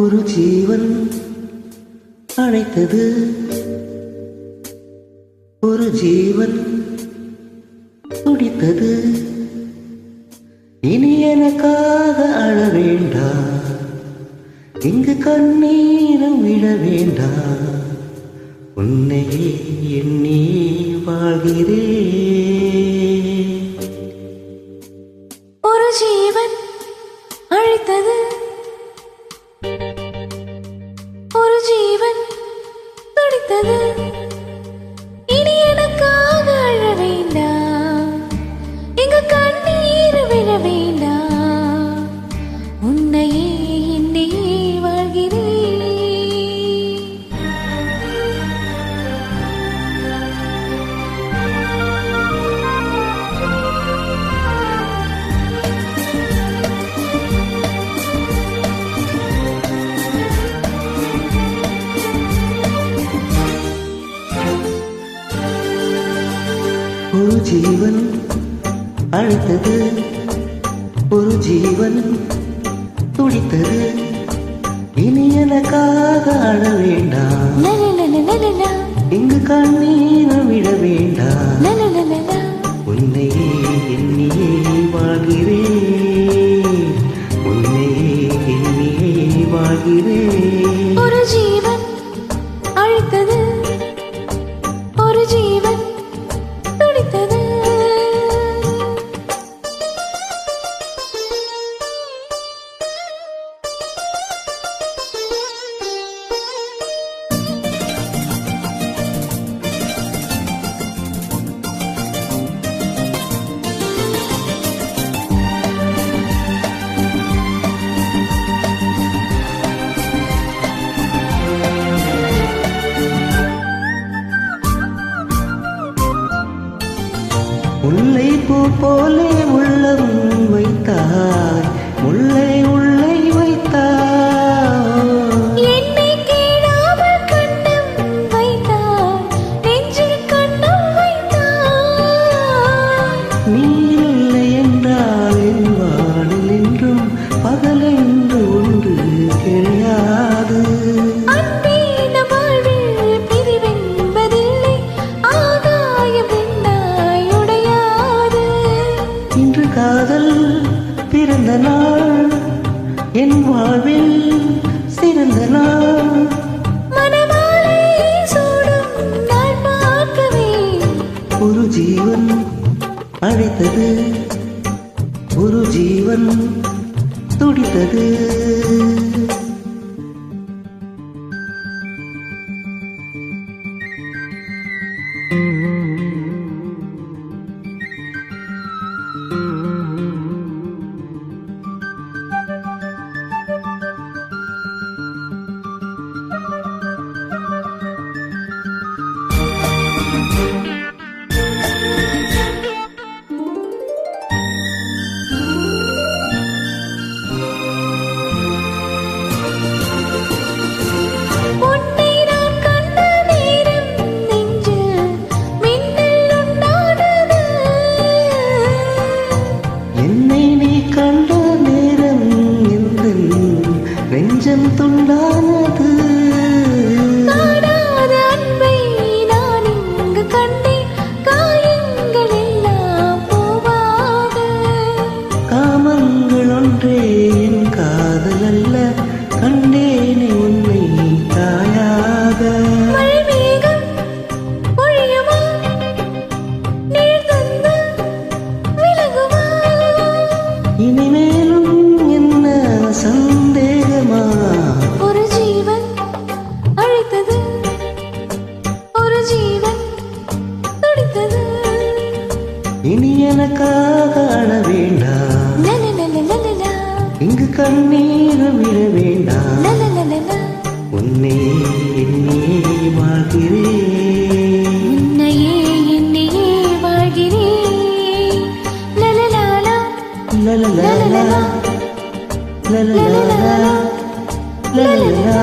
ஒரு ஜீவன் அழைத்தது, ஒரு ஜீவன் துடித்தது. இனி எனக்காக அழ வேண்டாம், இங்கு கண்ணீரம் விட வேண்டாம். உன்னையே எண்ணி வாழ்கிறேன். ஒரு ஜீவன் அழைத்தது, ஒரு ஜீவன் துடித்தது. இனி எனக்காக அழ வேண்டாம், இங்கு கண்ணீர் விழ வேண்டாம். உன்னையே எண்ணியே வாழ்கிறேன். ஒரு ஜீவன் அழைத்தது, ஒரு ஜீவன் துடித்தது. இனி எனக்காக அழ வேண்டாம், இங்கு கண்ணீரம் விட வேண்டாம். உன்னையே எண்ணியே வாழ்கிறேன், உன்னையே எண்ணியே வாழ்கிறேன். ஒரு ஜீவன் அழைத்தது, ஒரு ஜீவன் துடித்தது. முல்லை பூ போலே உள்ளம் வைத்தாய், முல்லை உள்ளை வைத்தாய். என்னை கேளாமல் கண்ணம் வைத்தாய், நெஞ்சில் கண்ணம் வைத்தாய். நீ இல்லை என்றால் என் வானில் என்றும் பகலென்று ஒன்று கிடையாது. அன்பே நம் வாழ்வில் பிரிவென்பதில்லை, ஆகாயம் என்னாய் உடையாது. இன்று காதல் பிறந்த நாள், என் வாழ்வில் சிறந்த நாள். மணமாலை சூடும் நாள் பார்க்கவே. ஒரு ஜீவன் அழைத்தது, ஒரு ஜீவன் துடித்தது. உன்னை நான் கண்ட நேரம் நெஞ்சில் மின்னல் உண்டானது. என்னை நீ கண்ட நேரம் எந்தன் நெஞ்சம் துண்டானது. காணாத அன்பை நான் இங்கு கண்டேன், காயங்கள் எல்லாம் போவாக. காமங்கள் ஒன்றே என் காதல் அல்ல, கண்டேனே உன்னை தாயாக. மழை மேகம் பொழியுமா, நீர் தந்து விலகுமா. இனிமேலும் என்ன சந்தேகமா? ஒரு ஜீவன் அழைத்தது, ஒரு ஜீவன் துடித்தது. இனி எனக்காக அழ வேண்டாம், லலலலலலலா, இங்கு கண்ணீரம் விட வேண்டாம். லலலலலா. உன்னை எண்ணியே வாழ்கிறேன், உன்னையே எண்ணியே வாழ்கிறேன். லலலாலா, லலலலா, லலலலா, லலலலா.